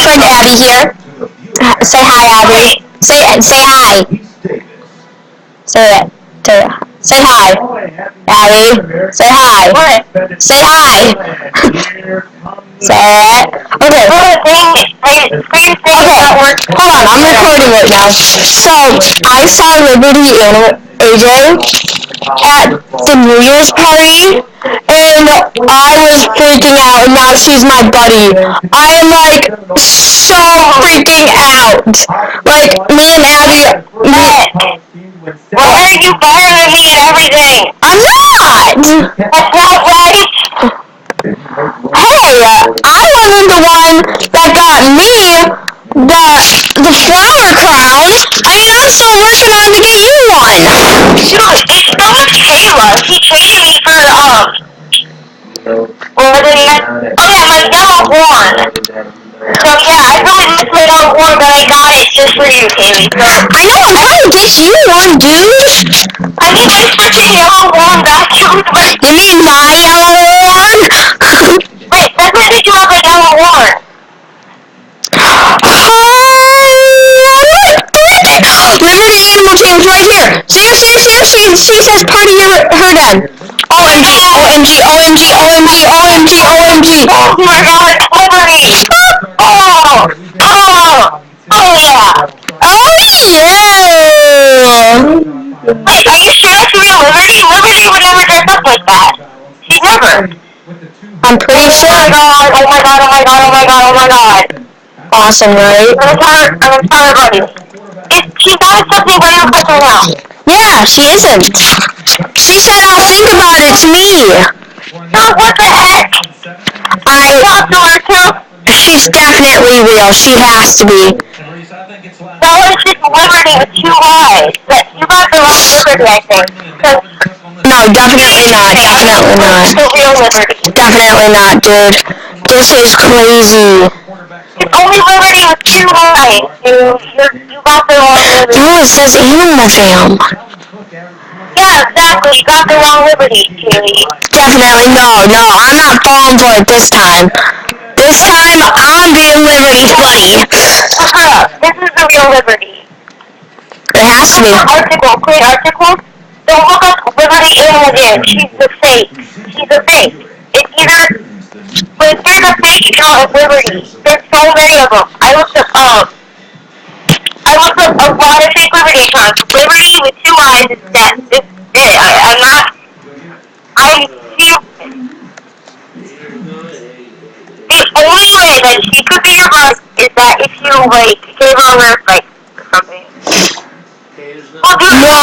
friend Abby here. Say hi, Abby. Say hi. Say it. Say hi. Abby. Say hi. What? Say hi. Say it. Okay. Okay. Hold on. I'm recording right now. So I saw Liberty and AJ at the New Year's party, and I was freaking out, and now she's my buddy. I am like so freaking out. Like me and Abby. Why are you bothering me and everything? I'm not. That's not right. Hey, I wasn't the one that got me the flower crown. I mean, I'm still working on to get you one. Dude, it's not Kayla. He traded me for, what did he have? Oh yeah, my yellow one. So yeah, I really missed my yellow one, but I got it just for you, Kaylee. So, I know, I'm trying to get you one, dude. I need my freaking yellow one back. You mean my yellow one? Wait, that's why did you have a yellow one? Liberty Animal Team's right here. See her. She says party her then. OMG, OMG, OMG, OMG, OMG, OMG. Oh my god, Liberty! Oh yeah! Oh yeah! Wait, are you sure that's real Liberty? Liberty would never dress up like that. She never. I'm pretty sure. Oh my god. Awesome, right? I'm gonna tell her buddy. She's not accepting buddy request right now. Yeah, she isn't. She said I'll think about it to me. Dude, what the heck? I talked to her too. She's definitely real. She has to be. That was just Liberty with 2 eyes. You got the wrong Liberty, I think. No, definitely not. Definitely not. The real Liberty. Definitely not, dude. This is crazy. It's only Liberty with 2 eyes, dude. You got the wrong Liberty. No, it says Animal Fam. Yeah, exactly. You got the wrong Liberty, Kaylee. Definitely no. I'm not falling for it this time. This time, I'm being Liberty's buddy. This is the real Liberty. It has to be. Create article. Don't look up Liberty Animal Jam. She's the fake. She's a fake. It's either... But there's a fake account of Liberty. There's so many of them. I looked up a lot of fake Liberty accounts. Liberty with 2 eyes is that. It's it. I'm not... I'm stupid. The only way that she could be your boss is that if you, like, gave her a lift, like, something. No!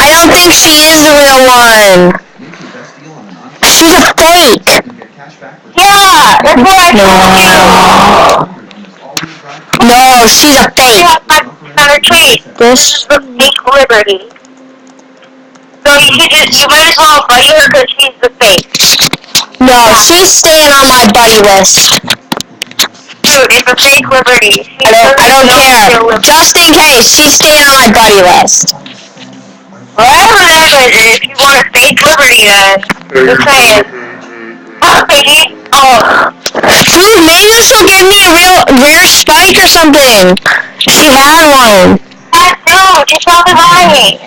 I don't think she is the real one. She's a fake. Yeah, that's what I told you. No, she's a fake. On her case. This is the fake Liberty. So you might as well buddy her because she's the fake. No, she's staying on my buddy list. Dude, it's a fake Liberty. I don't care. Just in case, she's staying on my buddy list. Whatever that is, if you want a fake Liberty, then just saying. Dude, maybe she'll give me a rare spike or something. She had one. Dude, just tell me why.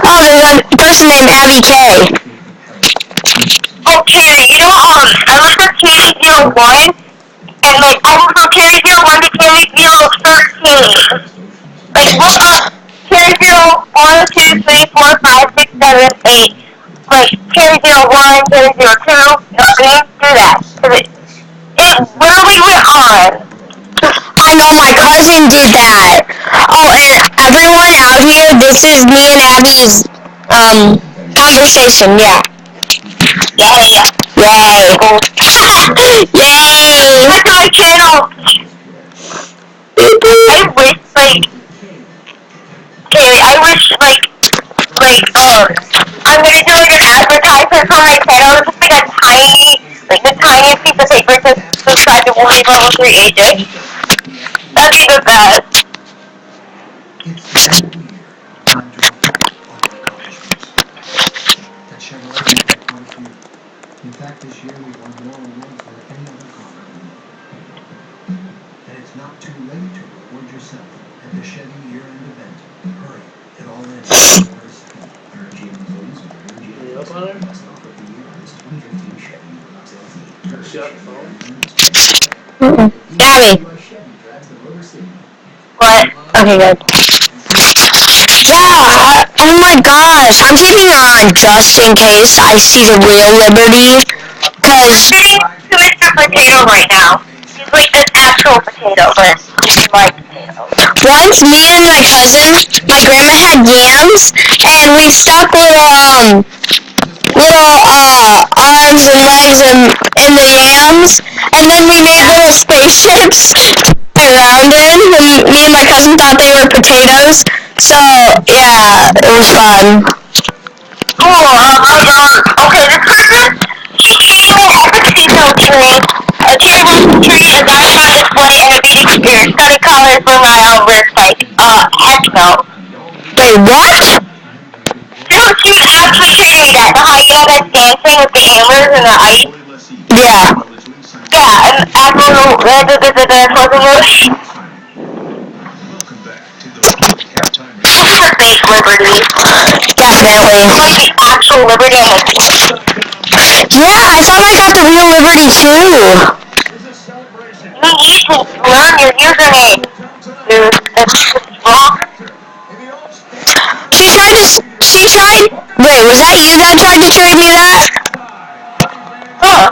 Oh, there's a person named Abby K. Okay, you know, I looked up Carry01, and, like, I looked up Carry01 to Carry013. Like, look up Carry01, 2, 3, 4, 5, 6, 7, 8. Like, Carry01, Carry02, you know what I mean? Do that. Cause it literally went on. I know, my cousin did that. Oh, and everyone out here, this is me and Abby's, conversation, yeah. Yay. Yay. Yay. Back to my channel. I wish, like, Carrie, I'm gonna do, like, an advertisement for my channel. It's just, like, the tiniest piece of paper to subscribe to Warning Level 3 AJ. That'd be the best. In fact, this year we won more awards than any other car company. And it's not too late to reward yourself at the Chevy year-end event. Hurry, it all ends November 2nd. Energy employees with Energy best offer of the year is 2015 Chevy Equinox LT. Shut the phone. Gabby. Chevy drives the Motor City. What? Okay, good. Yeah, oh my gosh, I'm keeping her on just in case I see the real Liberty, cause Sitting to Mr. Potato right now. He's like an actual potato, but he's like potatoes. once me and my cousin, my grandma had yams, and we stuck arms and legs in the yams, and then we made little spaceships to fly around in, and me and my cousin thought they were potatoes, so yeah, it was fun. Cool, okay, this person, she gave me a potato tree, a cherry blossom tree, a dinosaur display, and a beauty sphere. Stunning colors for my own website. Heck no. Wait, what? Dude, she was actually showing me that. The hyena that's dancing with the antlers and the ice. Yeah. Yeah, and after the closing motion. This is a fake Liberty. Definitely. Like the actual Liberty. Yeah, I thought I got the real Liberty too. You need to learn your username, dude. That's wrong. Wait, was that you that tried to trade me that? Ooh.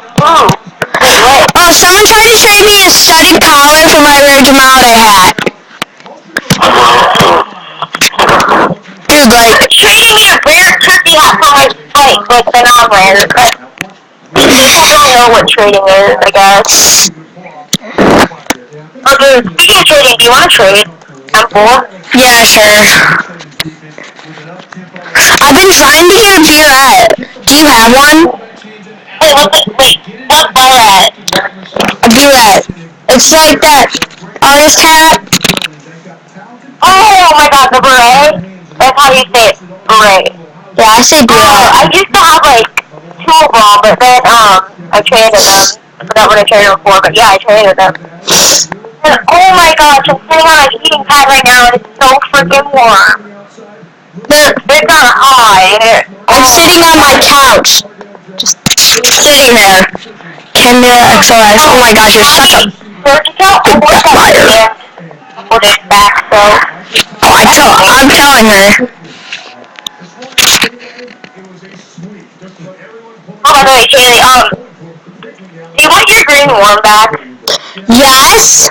Wait, what? Oh, someone tried to trade me a studded collar for my rare Jamada hat. Dude, like, Trading me a rare turkey hat for my bike, like the non-rare. I don't know what trading is, I guess. Okay, speaking of trading, do you want to trade? I'm cool. yeah, sure. I've been trying to get a beerette. Do you have one? What beret? A beerette. It's like that artist hat. Oh my god, the beret? That's how you say it, beret. Yeah, I say beerette. I used to have like 2 of them, but then I traded them. I forgot what I traded them for, but yeah, I traded them. And oh my gosh, I'm sitting on a heating pad right now and it's so freaking warm. It's not hot. I'm sitting on my couch. Just sitting there. Canberra XLS. Oh my gosh, you're such a big backfire. Put it back, so. Oh, I'm telling her. Oh, by the way, Kaylee, do you want your green worm back? Yes?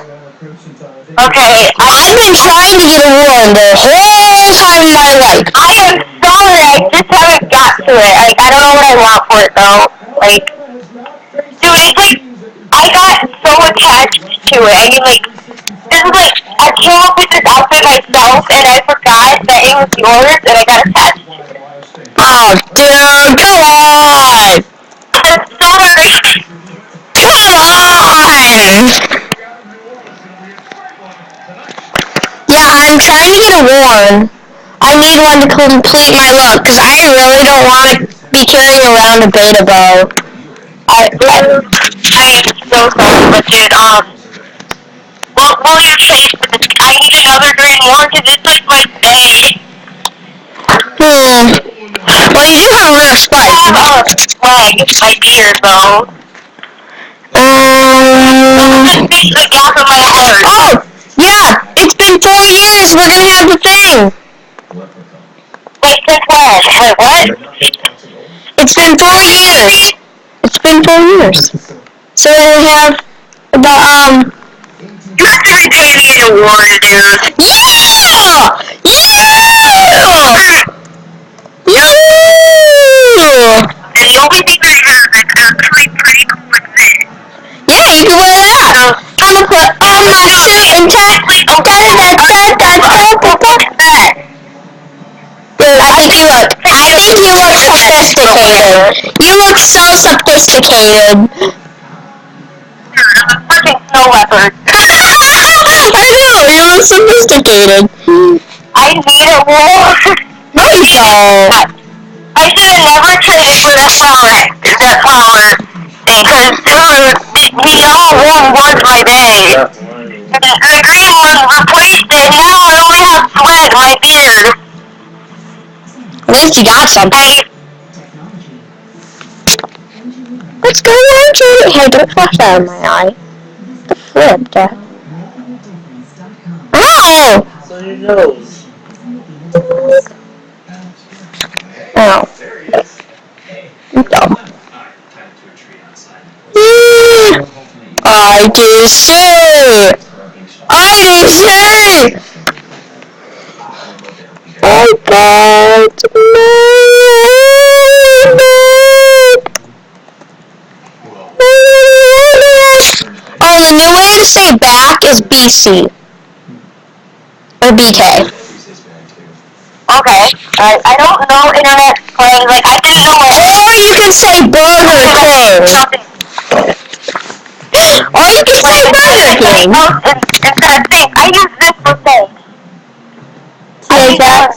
Okay, I've been trying to get a worm the whole time of my life. I am sorry, I just haven't got to it. Like, I don't know what I want for it, though. Like, dude, it's like, I got so attached to it. I mean, like, this is like, I came up with this outfit myself, and I forgot that it was yours, and I got attached to it. Oh, dude, come on! I'm sorry. Come on! Yeah, I'm trying to get a worm. I need one to complete my look, because I really don't want to be carrying around a beta bow. I am so sorry, but dude, what will you chase for this? I need another green one, because it's like my day. Well, you do have a rare spike. I have a leg, my beard, though. Just fix the gap in my heart. Oh, yeah, it's been 4 years. We're going to have the thing. Wait, since when? Wait, what? It's been 4 years. It's been 4 years. So we have the, You have to repay me an award, dude. Yeah! Yeah! Yeah! And the only thing I have that's actually pretty cool is this. Yeah, you can wear that. I'm gonna put on my suit and tie. Dude, I think you look sophisticated. You look so sophisticated. Dude, I'm a freaking snow leopard. I know, you look sophisticated. I need a wool. No, you don't. I should have never traded for that car power because, dude, the yellow one was my day. And the green one replaced it. Now I only have sweat in my beard. At least you got something. What's going on, Judy? Hey, don't flash that in my eye. The flip, Dad. Ow! So your nose. Ow. I'm dumb. IDC! IDC! I got Oh, the new way to say back is BC. Or BK. Okay. I don't know internet slang. Like, I didn't know what... Or you can say Burger King. Or you can say Burger King. Instead of thing. I use this for things. Like that?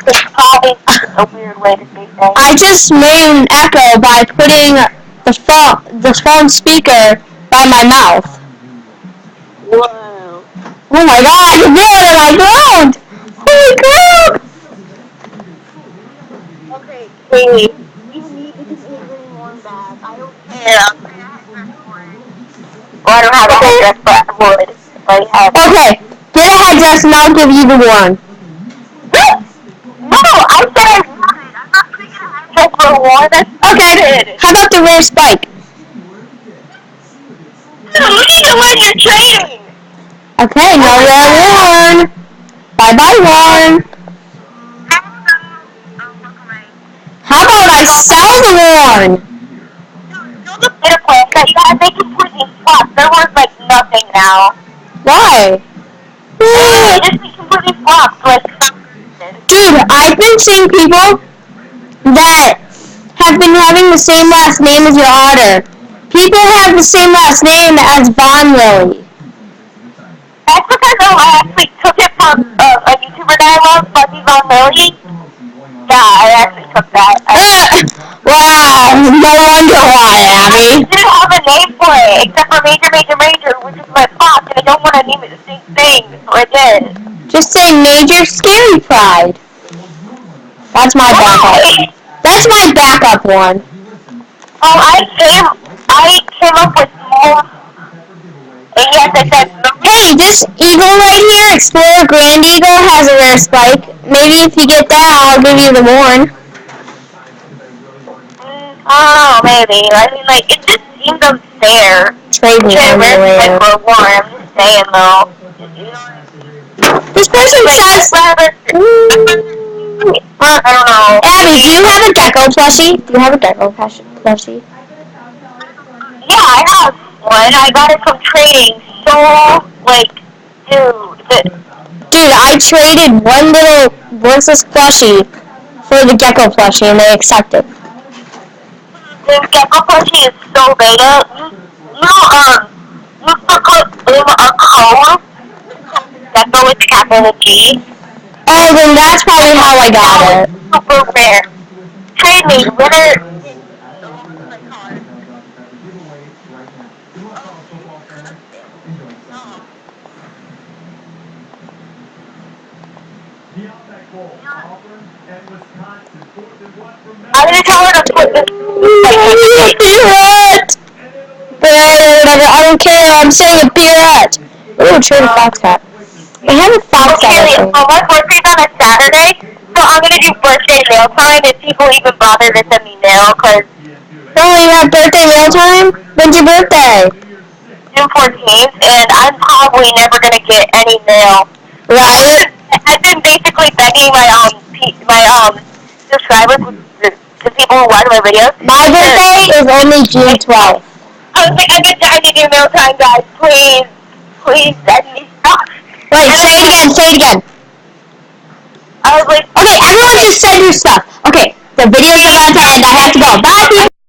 It's probably a weird way to say things. I just made an echo by putting the phone speaker by my mouth. Wow. Oh my god, I can do it in my ground! Holy crap! Okay, Kaylee. You need to give me one back. I don't care. Well, I don't have a headdress, but I would. If I had. Okay, get a headdress and I'll give you the one. No, I said I would. I'm not putting a headdress for one. That's Okay, how about the rare spike? No, you need to learn your trading. Okay, no rare one. Bye-bye one. How about I sell the one? The better plan that you gotta make completely flop. They're worth like nothing now. Why? Just be completely flopped, like. Dude, I've been seeing people that have been having the same last name as your otter. People have the same last name as Von Lily. That's because I actually took it from a YouTuber that I love, Fuzzy Von Lily. Yeah, I actually took that. Wow, no wonder why, Abby. I didn't have a name for it, except for Major, which is my fox, and I don't want to name it the same thing, so I did. Just say Major Scary Pride. That's my backup. That's my backup one. Oh, I came up with more. And yes, I said. Hey, this eagle right here, Explorer Grand Eagle, has a rare spike. Maybe if you get that, I'll give you the one. Oh, maybe. I mean, like, it just seemed unfair. Trade me anyway. For one, I'm just saying, though. This person says... I don't know. Abby, do you have a gecko plushie? Do you have a gecko plushie? Yeah, I have one. I got it from trading. So, like, Dude, I traded one little worthless plushie for the gecko plushie, and they accepted. The gecko plushie is so beta. You put in a code. Gecko with capital G. Oh, then that's probably how I got it. Super rare. Trade me, winner. I'm gonna tell her to put this. Pirate! Whatever, I don't care, I'm saying a pirate! Ooh, trade a fox hat. I have a fox hat. Okay, so my birthday's on a Saturday, so I'm gonna do birthday mail time if people even bother to send me mail, cause... Oh, you have birthday mail time? When's your birthday? June 14th, and I'm probably never gonna get any mail. Right? I've been basically begging my subscribers, the people who watch my videos. My birthday is only June 12th. I was like, I've been dying to do mail time, guys. Please send me stuff. Wait, say it again. I was like, okay, everyone just send your stuff. Okay, the video's about to end. I have to go. Bye, people.